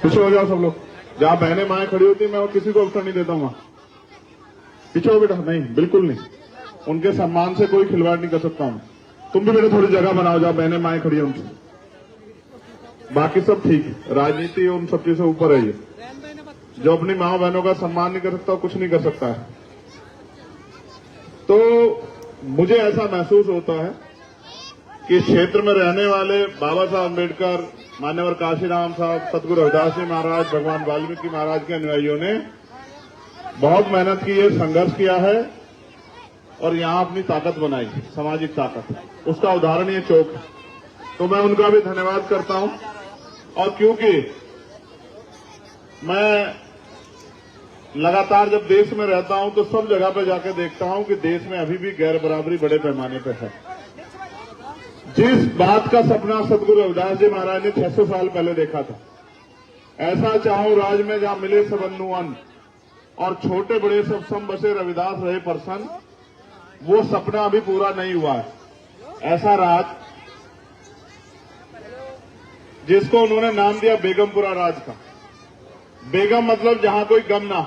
पीछे हो जाओ सब लोग। जहां बहनें माएँ खड़ी होती मैं किसी को अवसर नहीं देता हूं। पीछे हो बेटा। नहीं, बिल्कुल नहीं। उनके सम्मान से कोई खिलवाड़ नहीं कर सकता हूं। तुम भी बेटा थोड़ी जगह बनाओ जहां बहनें माएँ खड़ी है उनसे। बाकी सब ठीक है, राजनीति उन सब चीजों से ऊपर है। ये जो अपनी माँ बहनों का सम्मान नहीं कर सकता कुछ नहीं कर सकता है। तो मुझे ऐसा महसूस होता है कि क्षेत्र में रहने वाले बाबा साहब अम्बेडकर, मान्यवर काशीराम साहब, सतगुरु रविदास जी महाराज, भगवान वाल्मीकि महाराज के अनुयायियों ने बहुत मेहनत की है, संघर्ष किया है और यहां अपनी ताकत बनाई, सामाजिक ताकत। उसका उदाहरण ये चौक है। तो मैं उनका भी धन्यवाद करता हूं। और क्योंकि मैं लगातार जब देश में रहता हूं तो सब जगह पर जाकर देखता हूं कि देश में अभी भी गैर बराबरी बड़े पैमाने पर है। जिस बात का सपना सतगुरु रविदास जी महाराज ने 600 साल पहले देखा था, ऐसा चाहूं राज में जहां मिले सब अन्नु अन्न और छोटे बड़े सब सम बसे रविदास रहे प्रसन्न, वो सपना अभी पूरा नहीं हुआ है। ऐसा राज जिसको उन्होंने नाम दिया बेगमपुरा राज का। बेगम मतलब जहां कोई गम ना।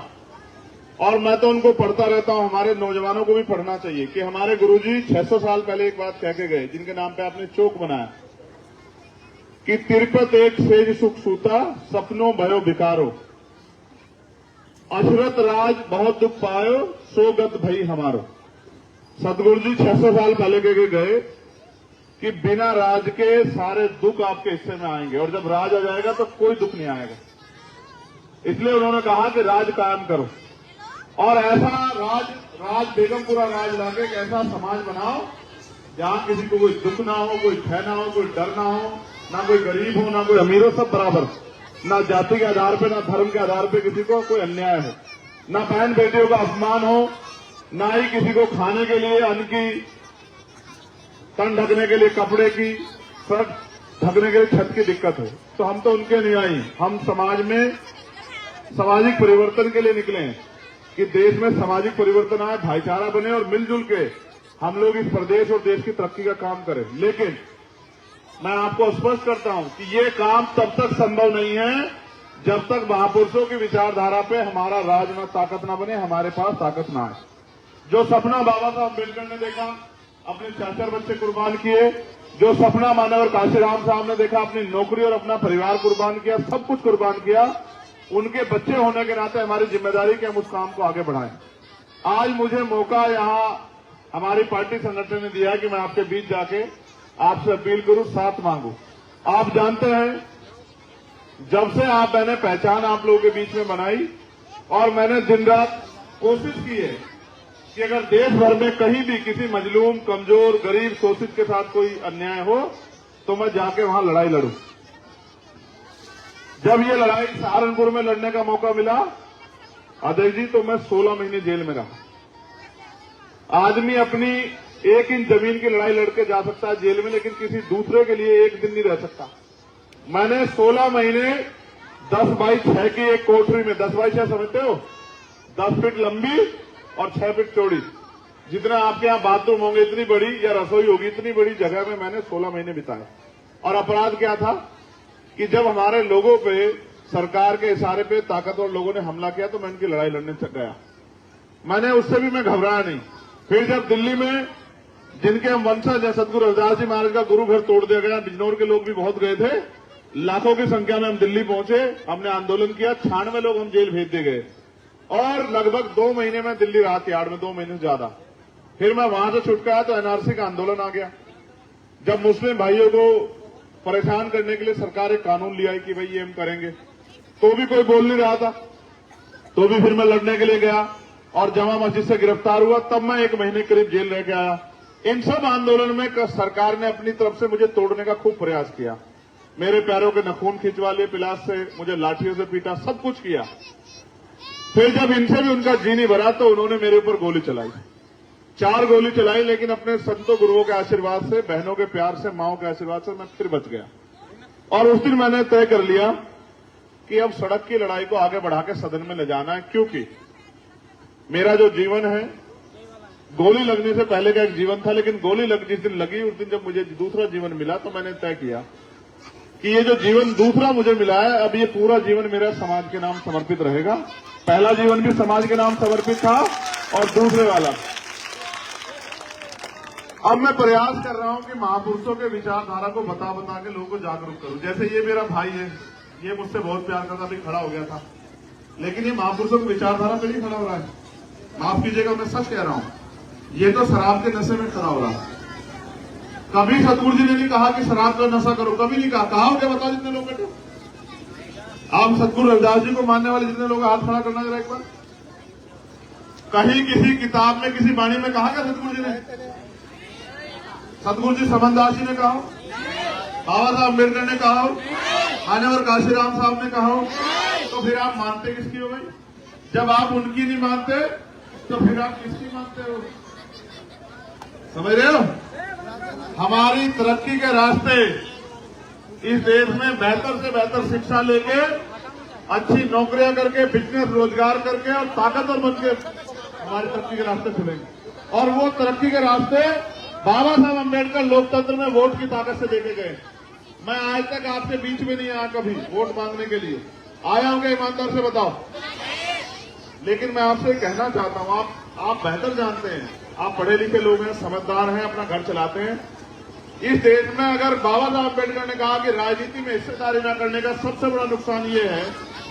और मैं तो उनको पढ़ता रहता हूं, हमारे नौजवानों को भी पढ़ना चाहिए कि हमारे गुरुजी 600 साल पहले एक बात कह के गए, जिनके नाम पे आपने चौक बनाया कि तिरपत एक सेज सुख सूता सपनों भयो बिकारो, अशरत राज बहुत दुख पायो सोगत भई हमारो। सतगुरु जी 600 साल पहले कह के गए कि बिना राज के सारे दुख आपके हिस्से में आएंगे और जब राज आ जाएगा तो कोई दुख नहीं आएगा। इसलिए उन्होंने कहा कि राज कायम करो और ऐसा राज बेगमपुरा राज लाके एक ऐसा समाज बनाओ जहां किसी को कोई दुख ना हो, कोई भय ना हो, कोई डर ना हो, ना कोई गरीब हो, ना कोई अमीर हो, सब बराबर। ना जाति के आधार पे, ना धर्म के आधार पे किसी को कोई अन्याय हो, ना बहन बेटियों का अपमान हो, ना ही किसी को खाने के लिए अन्न की, तन ढकने के लिए कपड़े की, सर ढकने के लिए छत की दिक्कत हो। तो हम तो उनके अनुयायी, हम समाज में सामाजिक परिवर्तन के लिए निकले हैं कि देश में सामाजिक परिवर्तन आए, भाईचारा बने और मिलजुल के हम लोग इस प्रदेश और देश की तरक्की का काम करें। लेकिन मैं आपको स्पष्ट करता हूं कि ये काम तब तक संभव नहीं है जब तक महापुरुषों की विचारधारा पे हमारा राज न ताकत न बने, हमारे पास ताकत न आए। जो सपना बाबा साहब अम्बेडकर ने देखा, अपने 4 बच्चे कुर्बान किए। जो सपना मान्यवर काशीराम साहब ने देखा, अपनी नौकरी और अपना परिवार कुर्बान किया, सब कुछ कुर्बान किया। उनके बच्चे होने के नाते हमारी जिम्मेदारी कि हम उस काम को आगे बढ़ाएं। आज मुझे मौका यहां हमारी पार्टी संगठन ने दिया कि मैं आपके बीच जाके आपसे अपील करूं, साथ मांगू। आप जानते हैं जब से मैंने पहचान आप लोगों के बीच में बनाई और मैंने दिन रात कोशिश की है कि अगर देश भर में कहीं भी किसी मजलूम, कमजोर, गरीब, शोषित के साथ कोई अन्याय हो तो मैं जाके वहां लड़ाई लड़ूं। जब ये लड़ाई सहारनपुर में लड़ने का मौका मिला अजय जी, तो मैं 16 महीने जेल में रहा। आदमी अपनी 1 इंच जमीन की लड़ाई लड़के जा सकता है जेल में, लेकिन किसी दूसरे के लिए 1 दिन नहीं रह सकता। मैंने 16 महीने 10 बाई 6 की एक कोठरी में, 10 बाई 6 समझते हो, 10 फीट लंबी और 6 फीट चौड़ी, जितना आपके यहां बाथरूम होंगे इतनी बड़ी या रसोई होगी इतनी बड़ी जगह में मैंने 16 महीने बिताए। और अपराध क्या था कि जब हमारे लोगों पे, सरकार के इशारे पे ताकतवर लोगों ने हमला किया तो मैं उनकी लड़ाई लड़ने तक गया। मैंने उससे भी मैं घबराया नहीं। फिर जब दिल्ली में जिनके हम वंशज हैं, सतगुरु रविदास जी महाराज का गुरु घर तोड़ दिया गया, बिजनौर के लोग भी बहुत गए थे, लाखों की संख्या में हम दिल्ली पहुंचे, हमने आंदोलन किया, 96 लोग हम जेल भेज दिए गए और लगभग 2 महीने में दिल्ली रहा, तिहाड़ में 2 महीने से ज्यादा। फिर मैं वहां से छुटका आया तो एनआरसी का आंदोलन आ गया। जब मुस्लिम भाइयों को परेशान करने के लिए सरकार एक कानून लिया कि भाई ये हम करेंगे, तो भी कोई बोल नहीं रहा था, तो भी फिर मैं लड़ने के लिए गया और जमा मस्जिद से गिरफ्तार हुआ, तब मैं 1 महीने करीब जेल रह के आया। इन सब आंदोलन में सरकार ने अपनी तरफ से मुझे तोड़ने का खूब प्रयास किया। मेरे पैरों के नखून खिंचवा लिए पिलास से, मुझे लाठियों से पीटा, सब कुछ किया। फिर जब इनसे भी उनका जी नहीं भरा तो उन्होंने मेरे ऊपर गोली चलाई, 4 गोली चलाई, लेकिन अपने संतों गुरुओं के आशीर्वाद से, बहनों के प्यार से, माओं के आशीर्वाद से मैं फिर बच गया। और उस दिन मैंने तय कर लिया कि अब सड़क की लड़ाई को आगे बढ़ा के सदन में ले जाना है, क्योंकि मेरा जो जीवन है, गोली लगने से पहले का एक जीवन था, लेकिन गोली जिस दिन लगी उस दिन जब मुझे दूसरा जीवन मिला तो मैंने तय किया कि ये जो जीवन दूसरा मुझे मिला है, अब ये पूरा जीवन मेरा समाज के नाम समर्पित रहेगा। पहला जीवन भी समाज के नाम समर्पित था और दूसरे वाला। अब मैं प्रयास कर रहा हूं कि महापुरुषों के विचारधारा को बता बता के लोगों को जागरूक करूं। जैसे ये मेरा भाई है, ये मुझसे बहुत प्यार करता, अभी खड़ा हो गया था, लेकिन ये महापुरुषों की विचारधारा पे नहीं खड़ा हो रहा है। माफ कीजिएगा, मैं सच कह रहा हूं, ये तो शराब के नशे में खड़ा हो रहा है। कभी सतगुरु जी ने नहीं कहा कि शराब का नशा करो, कभी नहीं कहा हो क्या? बताओ जितने लोग बैठे, आप सतगुरु रविदास जी को मानने वाले जितने लोग, हाथ खड़ा करना जरा एक बार। कहीं किसी किताब में, किसी वाणी में कहा क्या सतगुरु जी ने? सतगुरु जी समनदास जी ने कहा, बाबा साहब अम्बेडकर ने कहा, मान्यवर काशीराम साहब ने कहा, तो फिर आप मानते किसकी हो भाई? जब आप उनकी नहीं मानते तो फिर आप किसकी मानते हो? समझ रहे हो? हमारी तरक्की के रास्ते इस देश में बेहतर से बेहतर शिक्षा लेके, अच्छी नौकरियां करके, बिजनेस रोजगार करके और ताकतवर बनके हमारी तरक्की के रास्ते खुलेंगे। और वो तरक्की के रास्ते बाबा साहब अम्बेडकर लोकतंत्र में वोट की ताकत से देके गए। मैं आज तक आपके बीच में नहीं आया कभी वोट मांगने के लिए। आया हूं क्या? ईमानदार से बताओ। लेकिन मैं आपसे कहना चाहता हूं, आप बेहतर जानते हैं, आप पढ़े लिखे लोग हैं, समझदार हैं, अपना घर चलाते हैं। इस देश में अगर बाबा साहब अम्बेडकर ने कहा कि राजनीति में हिस्सेदारी न करने का सबसे बड़ा नुकसान ये है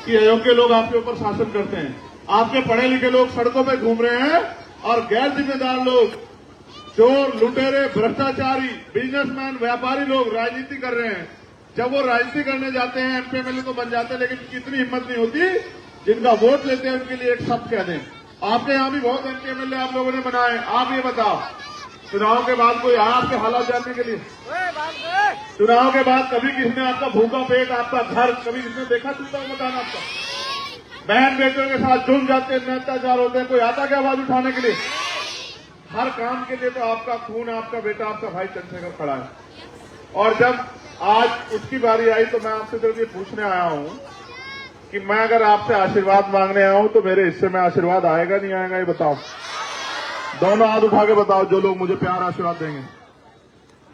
कि अयोग्य लोग आपके ऊपर शासन करते हैं। आपके पढ़े लिखे लोग सड़कों पर घूम रहे हैं और गैर जिम्मेदार लोग, चोर, लुटेरे, भ्रष्टाचारी, बिजनेसमैन, व्यापारी लोग राजनीति कर रहे हैं। जब वो राजनीति करने जाते हैं, एमपी एमएलए तो बन जाते हैं, लेकिन कितनी हिम्मत नहीं होती जिनका वोट लेते हैं उनके लिए एक शब्द कह दें। आपके यहां भी बहुत एमपी एमएलए आप लोगों ने बनाए। आप ये बताओ, चुनाव के बाद कोई आया आपके हालात जानने के लिए? चुनाव के बाद कभी किसने आपका भूखा पेट, आपका घर, कभी किसने देखा? चुनता हुआ बताना आपका। बहन बेटियों के साथ जुड़ जाते हैं, अत्याचार होते हैं, कोई आता क्या आवाज उठाने के लिए? हर काम के लिए तो आपका खून, आपका बेटा, आपका भाई चंद्रशेखर खड़ा है। और जब आज उसकी बारी आई तो मैं आपसे सिर्फ ये पूछने आया हूं कि मैं अगर आपसे आशीर्वाद मांगने आया हूं तो मेरे हिस्से में आशीर्वाद आएगा नहीं आएगा, ये बताओ। दोनों हाथ उठा के बताओ जो लोग मुझे प्यार आशीर्वाद देंगे।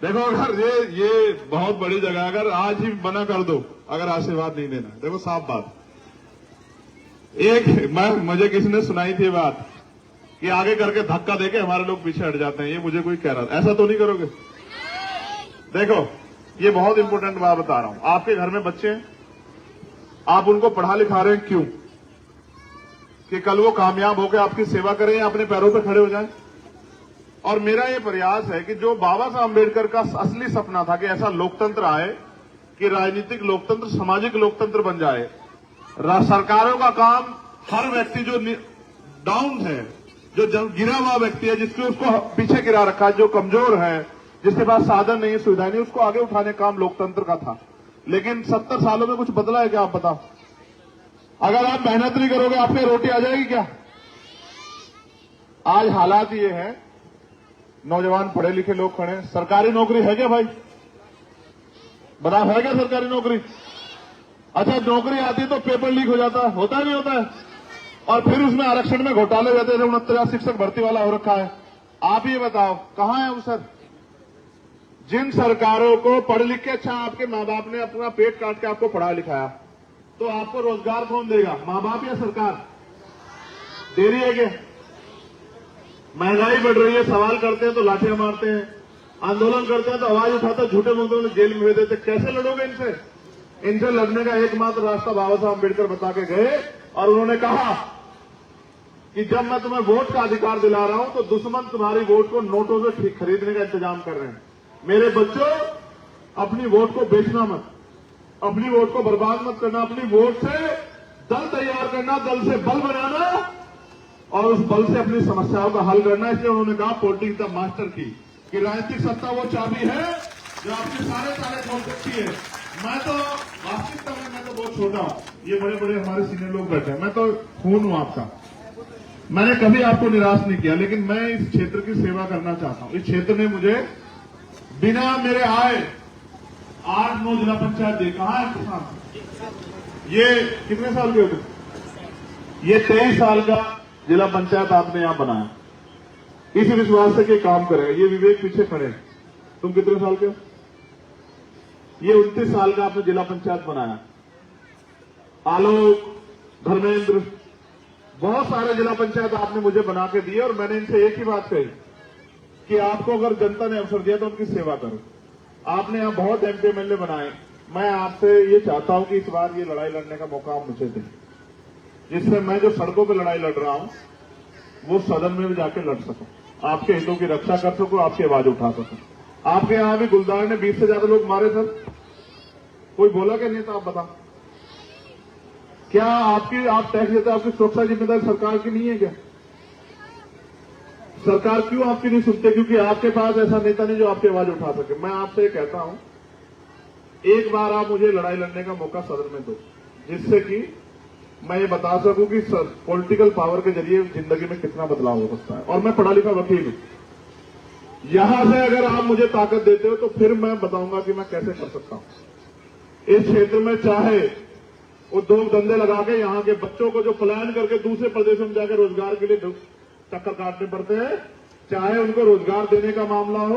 देखो, अगर ये बहुत बड़ी जगह, अगर आज ही मना कर दो अगर आशीर्वाद नहीं देना, देखो साफ बात। मुझे किसी ने सुनाई थी बात कि आगे करके धक्का देके हमारे लोग पीछे हट जाते हैं, ये मुझे कोई कह रहा था। ऐसा तो नहीं करोगे? देखो, ये बहुत इंपॉर्टेंट बात बता रहा हूं। आपके घर में बच्चे हैं, आप उनको पढ़ा लिखा रहे हैं, क्यों? कि कल वो कामयाब होकर आपकी सेवा करें या अपने पैरों पर खड़े हो जाएं। और मेरा ये प्रयास है कि जो बाबा साहब अम्बेडकर का असली सपना था कि ऐसा लोकतंत्र आए कि राजनीतिक लोकतंत्र सामाजिक लोकतंत्र बन जाए। सरकारों का काम, हर व्यक्ति जो डाउन है, जो गिरा हुआ व्यक्ति है, जिसको उसको पीछे गिरा रखा है, जो कमजोर है, जिसके पास साधन नहीं, सुविधा नहीं, उसको आगे उठाने का काम लोकतंत्र का था। लेकिन 70 सालों में कुछ बदला है क्या? आप बताओ। अगर आप मेहनत नहीं करोगे आपके रोटी आ जाएगी क्या? आज हालात ये है, नौजवान पढ़े लिखे लोग खड़े हैं। सरकारी नौकरी है क्या भाई? बताओ, है क्या सरकारी नौकरी? अच्छा, नौकरी आती है तो पेपर लीक हो जाता है, होता है नहीं होता है? और फिर उसमें आरक्षण में घोटाले हो जाते हैं। 69 शिक्षक भर्ती वाला हो रखा है। आप ये बताओ, कहां है अवसर? जिन सरकारों को पढ़ लिख के, अच्छा आपके माँ बाप ने अपना पेट काट के आपको पढ़ा लिखाया, तो आपको रोजगार कौन देगा? माँ बाप या सरकार? दे रही है क्या? महंगाई बढ़ रही है, सवाल करते हैं तो लाठियां मारते हैं, आंदोलन करते हैं तो आवाज उठाते, झूठे मुद्दों में जेल में भेज देते। कैसे लड़ोगे इनसे? इनसे लड़ने का एकमात्र रास्ता बाबा साहब अम्बेडकर बता के गए और उन्होंने कहा कि जब मैं तुम्हें वोट का अधिकार दिला रहा हूं तो दुश्मन तुम्हारी वोट को नोटों से खरीदने का इंतजाम कर रहे हैं। मेरे बच्चों, अपनी वोट को बेचना मत, अपनी वोट को बर्बाद मत करना, अपनी वोट से दल तैयार करना, दल से बल बनाना और उस बल से अपनी समस्याओं का हल करना। इसलिए उन्होंने कहा पॉलिटिक्स द मास्टर की, कि राजनीतिक सत्ता वो चाबी है जो आपके सारे ताले खोल सकती है। मैं तो वास्तविकता में मैं तो बहुत छोटा हूं, ये बड़े बड़े हमारे सीनियर लोग बैठे हैं, मैं तो खून हूं आपका। मैंने कभी आपको निराश नहीं किया, लेकिन मैं इस क्षेत्र की सेवा करना चाहता हूं। इस क्षेत्र ने मुझे बिना मेरे आए 8-9 जिला पंचायत दी। कहां है किसान? ये कितने साल के होते? ये 23 साल का जिला पंचायत आपने यहां बनाया, इस विश्वास से कि काम करेगा। ये विवेक पीछे खड़े हैं। तुम कितने साल के हो? ये 29 साल का आपने जिला पंचायत बनाया। आलोक, धर्मेंद्र, बहुत सारे जिला पंचायत आपने मुझे बना के दिए और मैंने इनसे एक ही बात कही कि आपको अगर जनता ने अवसर दिया तो उनकी सेवा करो। आपने यहां बहुत एमपी एमएलए बनाए। मैं आपसे ये चाहता हूं कि इस बार ये लड़ाई लड़ने का मौका आप मुझे दें, जिससे मैं जो सड़कों पर लड़ाई लड़ रहा हूं वो सदन में भी जाके लड़ सकूं, आपके हितों की रक्षा कर सकूं, आपकी आवाज उठा सकूं। आपके यहां भी गुलदार ने 20 से ज्यादा लोग मारे सर, कोई बोला क्या नहीं था? आप बताओ, क्या आप टैक्स देते, आपकी सुरक्षा जिम्मेदारी सरकार की नहीं है क्या? सरकार क्यों आपकी नहीं सुनते? क्योंकि आपके पास ऐसा नेता नहीं जो आपकी आवाज उठा सके। मैं आपसे ये कहता हूं, एक बार आप मुझे लड़ाई लड़ने का मौका सदन में दो, जिससे कि मैं ये बता सकूं कि पॉलिटिकल पावर के जरिए जिंदगी में कितना बदलाव हो सकता है। और मैं पढ़ा लिखा वकील हूं, यहां से अगर आप मुझे ताकत देते हो तो फिर मैं बताऊंगा कि मैं कैसे कर सकता हूं। इस क्षेत्र में चाहे उद्योग धंधे लगा के यहां के बच्चों को जो पलायन करके दूसरे प्रदेशों में जाकर रोजगार के लिए चक्कर काटने पड़ते हैं, चाहे उनको रोजगार देने का मामला हो,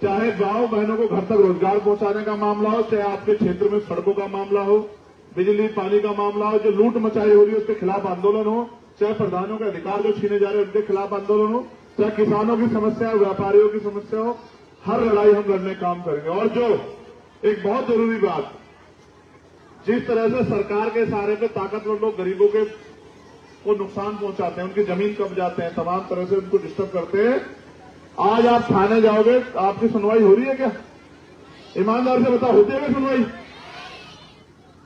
चाहे गांव बहनों को घर तक रोजगार पहुंचाने का मामला हो, चाहे आपके क्षेत्र में सड़कों का मामला हो, बिजली पानी का मामला हो, जो लूट मचाई हो रही है उसके खिलाफ आंदोलन हो, चाहे प्रधानों के अधिकार जो छीने जा रहे हैं उनके खिलाफ आंदोलन हो, चाहे किसानों की समस्या हो, व्यापारियों की समस्या हो, हर लड़ाई हम लड़ने काम करेंगे। और जो एक बहुत जरूरी बात, जिस तरह से सरकार के सहारे पे ताकतवर लोग गरीबों के को नुकसान पहुंचाते हैं, उनकी जमीन कब्जाते हैं, तमाम तरह से उनको डिस्टर्ब करते हैं, आज आप थाने जाओगे, आपकी सुनवाई हो रही है क्या? ईमानदार से बताओ, होती है क्या सुनवाई?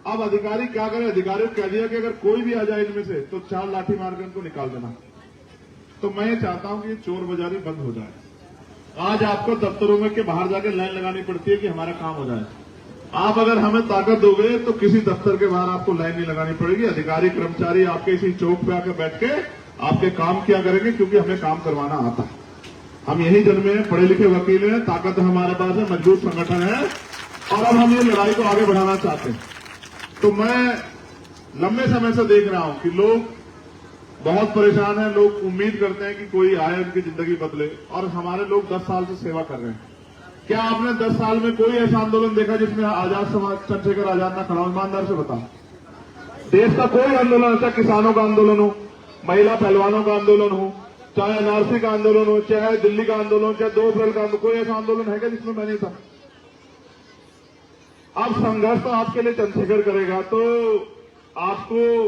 अब अधिकारी क्या करें? अधिकारियों को कह दिया कि अगर कोई भी आ जाए इनमें से तो 4 लाठी मार के उनको निकाल देना। तो मैं ये चाहता हूं कि ये चोर बाजारी बंद हो जाए। आज आपको दफ्तरों में के बाहर जाकर लाइन लगानी पड़ती है कि हमारा काम हो जाए। आप अगर हमें ताकत दोगे तो किसी दफ्तर के बाहर आपको लाइन नहीं लगानी पड़ेगी। अधिकारी कर्मचारी आपके इसी चौक पे आकर बैठ के आपके काम किया करेंगे, क्योंकि हमें काम करवाना आता है। हम यही जन्मे हैं, पढ़े लिखे वकील हैं, ताकत हमारे पास है, मजबूत संगठन है और अब हम ये लड़ाई को आगे बढ़ाना चाहते हैं। तो मैं लंबे समय से देख रहा हूं कि लोग बहुत परेशान हैं, लोग उम्मीद करते हैं कि कोई आए उनकी जिंदगी बदले, और हमारे लोग 10 साल से सेवा कर रहे हैं। क्या आपने 10 साल में कोई ऐसा आंदोलन देखा जिसमें आजाद समाज चंद्रशेखर आजाद ना खड़ा हो? ईमानदार से बताओ, देश का कोई आंदोलन, चाहे किसानों का आंदोलन हो, महिला पहलवानों का आंदोलन हो, चाहे एनआरसी का आंदोलन हो, चाहे दिल्ली का आंदोलन, चाहे 2 अप्रैल का आंदोलन, कोई ऐसा आंदोलन है क्या जिसमें मैं नहीं था? अब संघर्ष तो आपके लिए चंद्रशेखर करेगा, तो आपको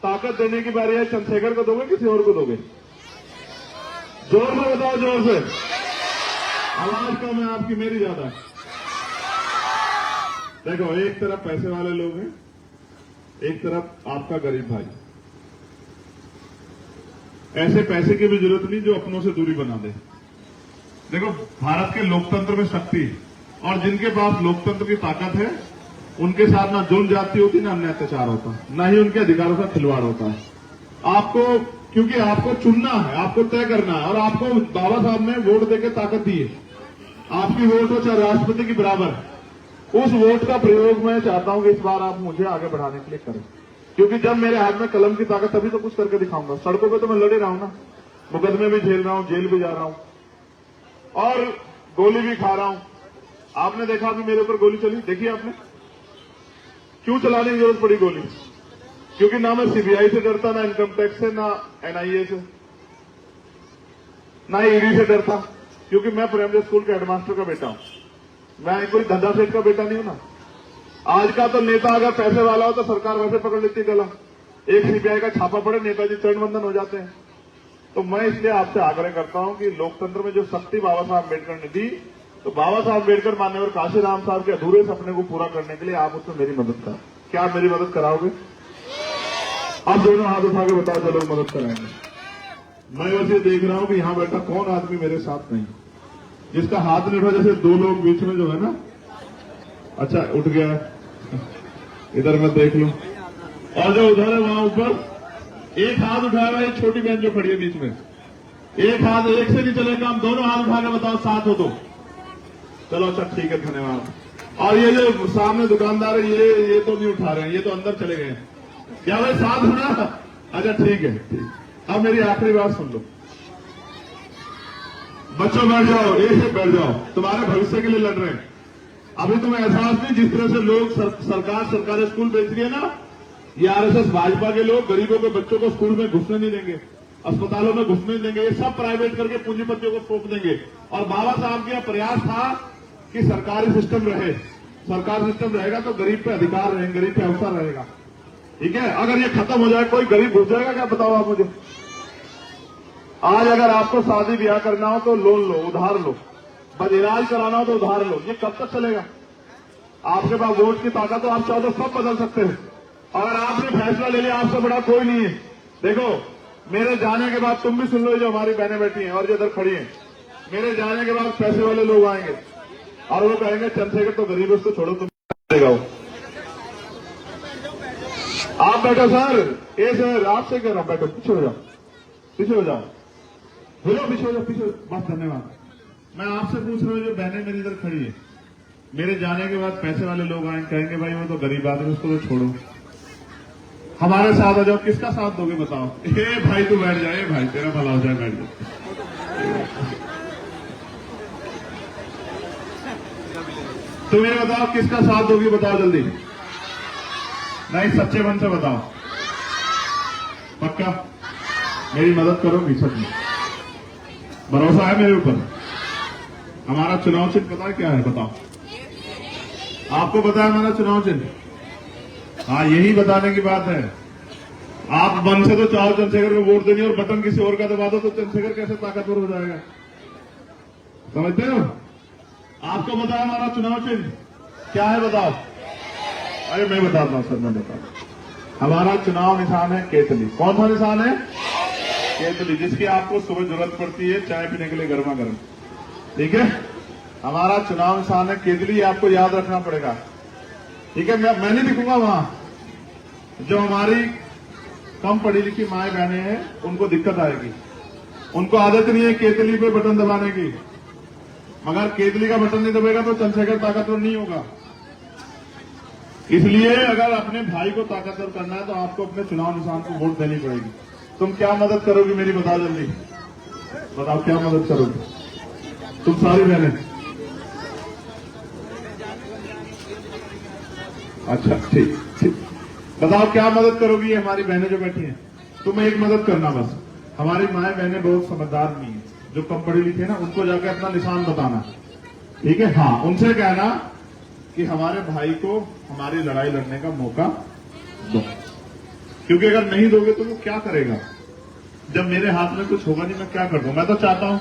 ताकत देने की बारी है। चंद्रशेखर को दोगे, किसी और को दोगे? जोर में बताओ, जोर से। आवाज कम है आपकी, मेरी ज्यादा है। देखो, एक तरफ पैसे वाले लोग हैं, एक तरफ आपका गरीब भाई। ऐसे पैसे की भी जरूरत नहीं जो अपनों से दूरी बना दे। देखो, भारत के लोकतंत्र में शक्ति है, और जिनके पास लोकतंत्र की ताकत है उनके साथ ना जुल्म जाती होती, ना अन्य अत्याचार होता, ना ही उनके अधिकारों का खिलवाड़ होता है। आपको, क्योंकि आपको चुनना है, आपको तय करना है, और आपको बाबा साहब ने वोट देकर ताकत दी है। आपकी वोट हो चाहे राष्ट्रपति की बराबर, उस वोट का प्रयोग मैं चाहता हूं कि इस बार आप मुझे आगे बढ़ाने के लिए करें, क्योंकि जब मेरे हाथ में कलम की ताकत तभी तो कुछ करके दिखाऊंगा। सड़कों पे तो मैं लड़े रहा हूं ना, मुकदमे भी झेल रहा हूं, जेल भी जा रहा हूं और गोली भी खा रहा हूं। आपने देखा अभी मेरे ऊपर गोली चली, देखिए आपने क्यों चलाने की जरूरत पड़ी गोली? क्योंकि ना मैं सीबीआई से डरता, ना इनकम टैक्स से, ना एनआईए से, ना ईडी से डरता, क्योंकि मैं प्राइमरी स्कूल के हेडमास्टर का बेटा हूं। मैं कोई धंधा सेठ का बेटा नहीं हूं ना। आज का तो नेता अगर पैसे वाला हो तो सरकार वैसे पकड़ लेती है गला, एक सीबीआई का छापा पड़े, नेताजी चरणवंदन हो जाते हैं। तो मैं इसलिए आपसे आग्रह करता हूं कि लोकतंत्र में जो शक्ति बाबा साहब अम्बेडकर ने दी, तो बाबा साहब अम्बेडकर मान्यवर काशीराम साहब के अधूरे सपने को पूरा करने के लिए आप उसमें मेरी मदद करें। क्या आप मेरी मदद कराओगे? आप दोनों हाथ उठा के बताओ, चलो मदद कराएंगे। मैं वैसे देख रहा हूं कि यहां बैठा कौन आदमी मेरे साथ नहीं, जिसका हाथ नहीं उठा। जैसे 2 लोग बीच में जो है ना, अच्छा उठ गया, इधर मैं देख लूं, और जो उधर है वहां ऊपर एक हाथ उठाया हुआ, एक छोटी बहन जो खड़ी है बीच में, एक हाथ, एक से नहीं चलेगा, हम दोनों हाथ उठा के बताओ साथ हो तो चलो। अच्छा ठीक है, धन्यवाद। और ये जो सामने दुकानदार है, ये तो नहीं उठा रहे हैं, ये तो अंदर चले गए। क्या भाई साथ होना? अच्छा ठीक है, ठीक। अब मेरी आखिरी बात सुन लो। बच्चों बैठ जाओ, एक से बैठ जाओ, तुम्हारे भविष्य के लिए लड़ रहे हैं। अभी तुम्हें एहसास नहीं, जिस तरह से लोग सरकार सरकारी स्कूल बेच रही है ना, ये आरएसएस भाजपा के लोग गरीबों के बच्चों को स्कूल में घुसने नहीं देंगे, अस्पतालों में घुसने नहीं देंगे, ये सब प्राइवेट करके पूंजीपतियों को सौंप देंगे। और बाबा साहब का प्रयास था कि सरकारी सिस्टम रहे, सरकारी सिस्टम रहेगा तो गरीब पे अधिकार रहेंगे, गरीब पे अवसर रहेगा। ठीक है, अगर ये खत्म हो जाए कोई गरीब घुस जाएगा क्या, बताओ आप मुझे। आज अगर आपको शादी ब्याह करना हो तो लोन लो, उधार लो, बस इलाज कराना हो तो उधार लो, ये कब तक चलेगा। आपके पास वोट की ताकत तो आप चाहो तो सब बदल सकते हो। अगर आपने फैसला ले लिया, आपसे बड़ा कोई नहीं है। देखो, मेरे जाने के बाद तुम भी सुन लो, जो हमारी बहनें बैठी हैं और जो इधर खड़ी हैं, मेरे जाने के बाद पैसे वाले लोग आएंगे और वो कहेंगे चंद्रशेखर तो गरीब है, उसको छोड़ो, तुम देगा वो। आप बैठो सर, ये सर आपसे कह रहा हूं, बैठो, पीछे हो जाओ, पीछे हो जाओ, बोलो पीछे हो जाओ, पीछे। बस धन्यवाद। मैं आपसे पूछ रहा हूँ, जो बहनें मेरी इधर खड़ी है, मेरे जाने के बाद पैसे वाले लोग आए, कहेंगे भाई वो तो गरीब आदमी, उसको तो छोड़ो, हमारे साथ आ जाओ, किसका साथ दोगे बताओ। ए भाई तू बैठ जाए, भाई तेरा भला हो जाए, बैठ जाए। तुम ये बताओ किसका साथ दोगी, बताओ जल्दी। नहीं, सच्चे मन से बताओ, पक्का मेरी मदद करोगी, सच में भरोसा है मेरे ऊपर। हमारा चुनाव चिन्ह पता है क्या है, बताओ। आपको पता है हमारा चुनाव चिन्ह? हाँ, यही बताने की बात है। आप मन से तो चाहो चंद्रशेखर को वोट देनी और बटन किसी और का दबा दो तो चंद्रशेखर कैसे ताकतवर हो जाएगा, समझते हो? आपको पता है हमारा चुनाव चिन्ह क्या है, बताओ। अरे मैं बताता हूं सर, मैं बताता हूं। हमारा चुनाव निशान है केतली। कौन सा निशान है? केतली, जिसकी आपको सुबह जरूरत पड़ती है चाय पीने के लिए गर्मा गर्म। ठीक है, हमारा चुनाव निशान है केतली, आपको याद रखना पड़ेगा। ठीक है, मैं नहीं दिखूंगा वहां। जो हमारी कम पढ़ी लिखी माए बहनें हैं उनको दिक्कत आएगी, उनको आदत नहीं है केतली पे बटन दबाने की। मगर केतली का बटन नहीं दबेगा तो चंद्रशेखर ताकतवर नहीं होगा। इसलिए अगर अपने भाई को ताकतवर करना है तो आपको अपने चुनाव निशान को वोट देनी पड़ेगी। तुम क्या मदद करोगी मेरी, बताओ जल्दी, बताओ क्या मदद करोगी तुम सारी बहनें। अच्छा, ठीक ठीक, बताओ क्या मदद करोगी। हमारी बहनें जो बैठी हैं, तुम एक मदद करना बस। हमारी माए बहनें बहुत समझदार नहीं है, जो कम पढ़ी लिखी है ना, उनको जाकर अपना निशान बताना। ठीक है, हाँ, उनसे कहना कि हमारे भाई को हमारी लड़ाई लड़ने का मौका दो, क्योंकि अगर नहीं दोगे तो वो क्या करेगा। जब मेरे हाथ में कुछ होगा नहीं, मैं क्या कर दूं। मैं तो चाहता हूं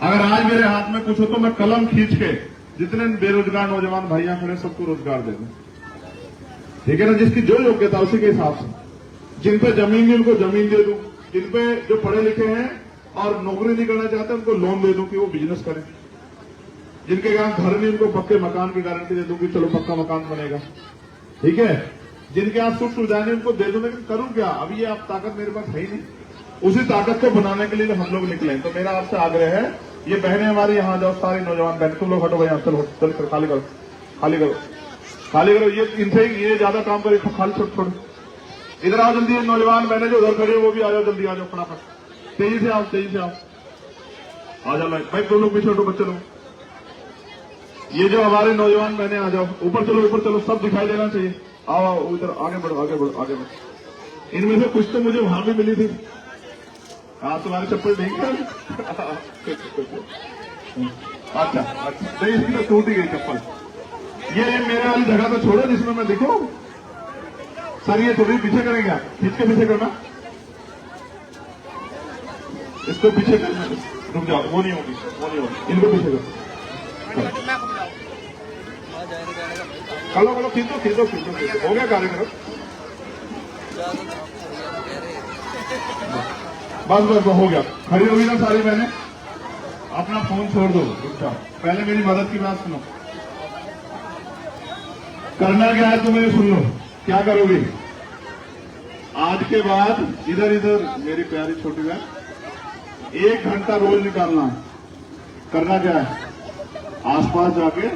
अगर आज मेरे हाथ में कुछ हो तो मैं कलम खींच के जितने बेरोजगार नौजवान भाइयां खड़े सबको रोजगार दे दूं। ठीक है ना, जिसकी जो योग्यता उसी के हिसाब से। जिन पे जमीन नहीं उनको जमीन दे दूं, जिन पे जो पढ़े लिखे हैं और नौकरी नहीं करना चाहते उनको लोन दे दूं कि वो बिजनेस करें। जिनके यहाँ घर नहीं उनको पक्के मकान की गारंटी दे दूं कि चलो पक्का मकान बनेगा। ठीक है, जिनके यहाँ सुख सुविधाएं उनको दे दूं। लेकिन करूं क्या, अभी ये आप ताकत मेरे पास है ही नहीं। उसी ताकत को बनाने के लिए हम लोग निकले। तो मेरा आपसे आग्रह है, ये बहनें हमारी यहाँ जाओ, सारी नौजवान बहन, तुम लोग हटो भाई, चलो चल, खाली करो, खाली करो, खाली करो। ये इनसे ये ज्यादा काम करे, खाली छोड़ छोड़। इधर आओ जल्दी, नौजवान बहनें जो उधर खड़े वो भी आ जाओ, जल्दी आ जाओ, फटाफट, तेजी से आओ, तेजी से आओ, आ जाओ भाई। तुम लोग पीछे हटो, बच्चे लोग, ये जो हमारे नौजवान बहनें आ जाओ, ऊपर चलो, ऊपर चलो, सब दिखाई देना चाहिए। आओ आओ, इधर आगे बढ़ो, आगे बढ़ो, आगे बढ़ो। इनमें से कुछ तो मुझे वहां भी मिली थी। हाँ, तुम्हारी चप्पल नहीं है? अच्छा अच्छा, नहीं, इसकी तो टूट ही गई चप्पल। ये मेरे वाली जगह तो छोड़ो जिसमें मैं दिखूं। सर ये थोड़ी पीछे करेंगे, आप खींच के पीछे करना, इसको पीछे करना, रुक जाओ, वो नहीं होगी, वो नहीं होगी, इनको पीछे करो, कलो खींचो खींचो खींचो, हो गया कार्यक्रम। बस बस हो गया, खड़ी होगी ना सारी बहनें, अपना फोन छोड़ दो, रुक जाओ, पहले मेरी मदद की बात सुनो। करना क्या है तुम्हें सुन लो, क्या करोगी। आज के बाद इधर इधर मेरी प्यारी छोटी बहन, 1 घंटा रोज निकालना है। करना क्या है, आसपास जाके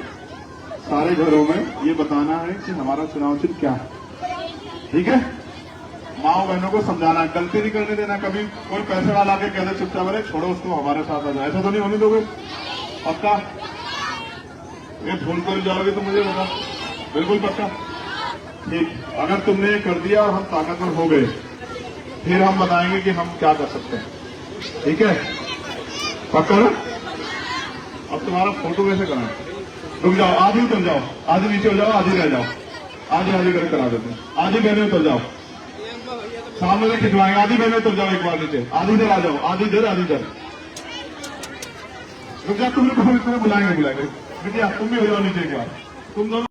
सारे घरों में ये बताना है कि हमारा चुनाव चिन्ह क्या है। ठीक है, माओ बहनों को समझाना है, गलती नहीं करने देना। कभी कोई पैसे वाला आके कह दे चुपचाप, अरे छोड़ो उसको, हमारे साथ आ जाए, ऐसा तो नहीं होने दोगे, पक्का। ये फोन कर जाओगे तो मुझे बता, बिल्कुल पक्का। ठीक, अगर तुमने ये कर दिया और हम ताकतवर हो गए, फिर हम बताएंगे कि हम क्या कर सकते हैं। ठीक है, पक्का ना? अब तुम्हारा फोटो कैसे कराएं? रुक जाओ, आधी उतर जाओ, आधी नीचे हो जाओ, आधी रह जाओ, आधी आधी करके करा देते हैं। आधी बहने उतर जाओ, सामने से खिंचवाएंगे। आधी बहने उतर जाओ एक बार नीचे, आधी इधर आ जाओ, आधी इधर आधी इधर। रुक जाओ, तुम लोग बुलाएंगे। बिटिया तुम भी हो जाओ नीचे एक बार, तुम दोनों